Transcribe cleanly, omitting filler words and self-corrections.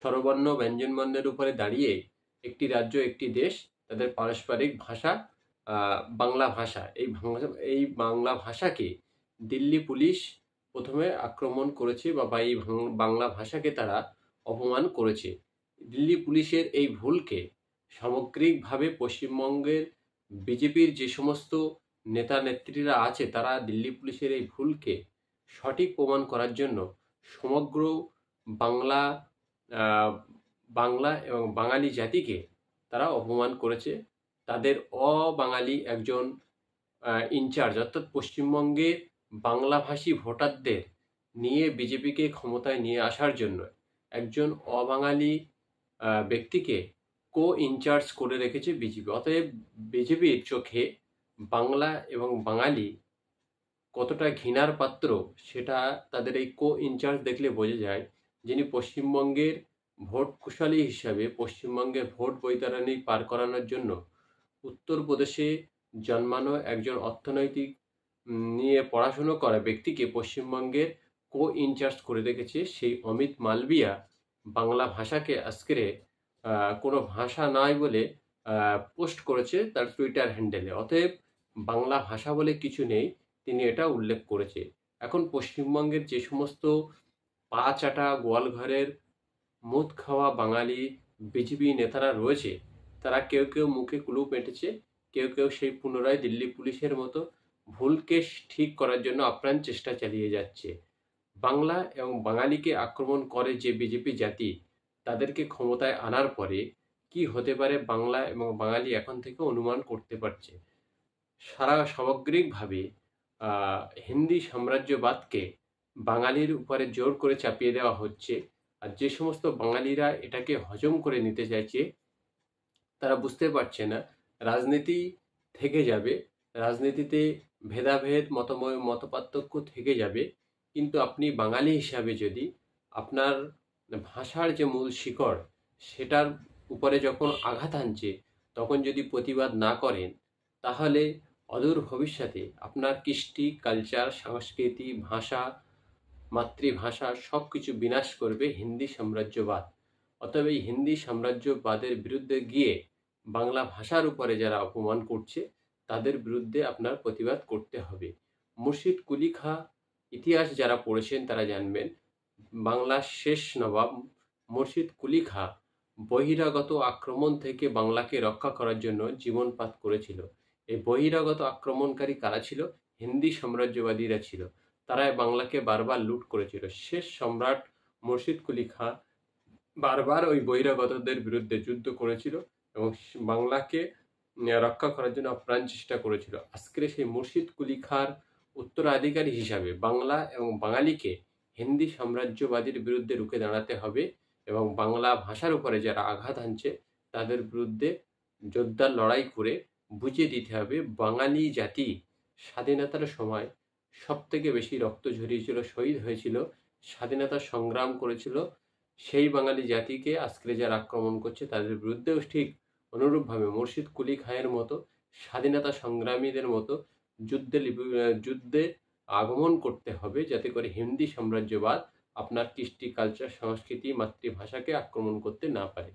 স্বরবর্ণ ব্যঞ্জনবর্ণের উপরে দাঁড়িয়ে একটি রাজ্য একটি দেশ তাদের পারস্পরিক ভাষা বাংলা ভাষা। এই বাংলা ভাষাকে দিল্লি পুলিশ প্রথমে আক্রমণ করেছে বা এই বাংলা ভাষাকে তারা অপমান করেছে। দিল্লি পুলিশের এই ভুলকে সামগ্রিকভাবে পশ্চিমবঙ্গের বিজেপির যে সমস্ত নেতা নেত্রীরা আছে তারা দিল্লি পুলিশের এই ভুলকে সঠিক প্রমাণ করার জন্য সমগ্র বাংলা বাংলা এবং বাঙালি জাতিকে তারা অপমান করেছে। তাদের অবাঙালি একজন ইনচার্জ অর্থাৎ পশ্চিমবঙ্গে বাংলাভাষী ভোটারদের নিয়ে বিজেপিকে ক্ষমতায় নিয়ে আসার জন্য একজন অবাঙালি ব্যক্তিকে ইনচার্জ করে রেখেছে বিজেপি। অতএব বিজেপির চোখে বাংলা এবং বাঙালি কতটা ঘৃণার পাত্র সেটা তাদের এই ইনচার্জ দেখলে বোঝা যায়। যিনি পশ্চিমবঙ্গের ভোট কুশলী হিসাবে পশ্চিমবঙ্গের ভোট বৈতরণী পার করানোর জন্য উত্তরপ্রদেশে জন্মানো একজন অর্থনৈতিক নিয়ে পড়াশুনো করা ব্যক্তিকে পশ্চিমবঙ্গের ইনচার্জ করে রেখেছে। সেই অমিত মালবিয়া বাংলা ভাষাকে আজকে কোনো ভাষা নয় বলে পোস্ট করেছে তার টুইটার হ্যান্ডেলে। অতএব বাংলা ভাষা বলে কিছু নেই, তিনি এটা উল্লেখ করেছে। এখন পশ্চিমবঙ্গের যে সমস্ত পা চাটা গোয়ালঘরের মুদ খাওয়া বাঙালি বিজেপি নেতারা রয়েছে তারা কেউ কেউ মুখে কুলুপ মেটেছে, কেউ কেউ সেই পুনরায় দিল্লি পুলিশের মতো ভুলকে ঠিক করার জন্য আপ্রাণ চেষ্টা চালিয়ে যাচ্ছে। বাংলা এবং বাঙালিকে আক্রমণ করে যে বিজেপি জাতি, তাদেরকে ক্ষমতায় আনার পরে কি হতে পারে বাংলা এবং বাঙালি এখন থেকে অনুমান করতে পারছে। সামগ্রিকভাবে হিন্দি সাম্রাজ্যবাদকে বাঙালির উপরে জোর করে চাপিয়ে দেওয়া হচ্ছে। আর যে সমস্ত বাঙালিরা এটাকে হজম করে নিতে চাইছে তারা বুঝতে পারছে না রাজনীতি থেকে যাবে, রাজনীতিতে ভেদাভেদ মতপার্থক্য থেকে যাবে, কিন্তু আপনি বাঙালি হিসাবে যদি আপনার ভাষার যে মূল শিকড় সেটার উপরে যখন আঘাত আনছে তখন যদি প্রতিবাদ না করেন তাহলে অদূর ভবিষ্যতে আপনার কৃষ্টি, কালচার, সংস্কৃতি, ভাষা, মাতৃভাষা সব কিছু বিনাশ করবে হিন্দি সাম্রাজ্যবাদ। অতএব এই হিন্দি সাম্রাজ্যবাদের বিরুদ্ধে গিয়ে বাংলা ভাষার উপরে যারা অপমান করছে তাদের বিরুদ্ধে আপনার প্রতিবাদ করতে হবে। মুর্শিদ কুলি খাঁ ইতিহাস যারা পড়েছেন তারা জানবেন, বাংলার শেষ নবাব মুর্শিদ কুলি খাঁ বহিরাগত আক্রমণ থেকে বাংলাকে রক্ষা করার জন্য জীবনপাত করেছিল। এই বহিরাগত আক্রমণকারী কারা ছিল? হিন্দি সাম্রাজ্যবাদীরা ছিল। তারা বাংলাকে বারবার লুট করেছিল। শেষ সম্রাট মুর্শিদ কুলি খাঁ বারবার ওই বহিরাগতদের বিরুদ্ধে যুদ্ধ করেছিল এবং বাংলাকে রক্ষা করার জন্য আপ্রাণ চেষ্টা করেছিল। আজকের সেই মুর্শিদ কুলি খাঁর উত্তরাধিকারী হিসাবে বাংলা এবং বাঙালিকে হিন্দি সাম্রাজ্যবাদীর বিরুদ্ধে রুখে দাঁড়াতে হবে এবং বাংলা ভাষার উপরে যারা আঘাত হানছে তাদের বিরুদ্ধে জোরদার লড়াই করে বুঝিয়ে দিতে হবে বাঙালি জাতি স্বাধীনতার সময় সব থেকে বেশি রক্ত ঝরিয়েছিল, শহীদ হয়েছিল, স্বাধীনতা সংগ্রাম করেছিল। সেই বাঙালি জাতিকে আজকে যারা আক্রমণ করছে তাদের বিরুদ্ধেও ঠিক অনুরূপভাবে মুর্শিদ কুলি খাঁয়ের মতো স্বাধীনতা সংগ্রামীদের মতো যুদ্ধে আগমন করতে হবে, যাতে করে হিন্দি সাম্রাজ্যবাদ আপনার কৃষ্টি, কালচার, সংস্কৃতি, মাতৃভাষাকে আক্রমণ করতে না পারে।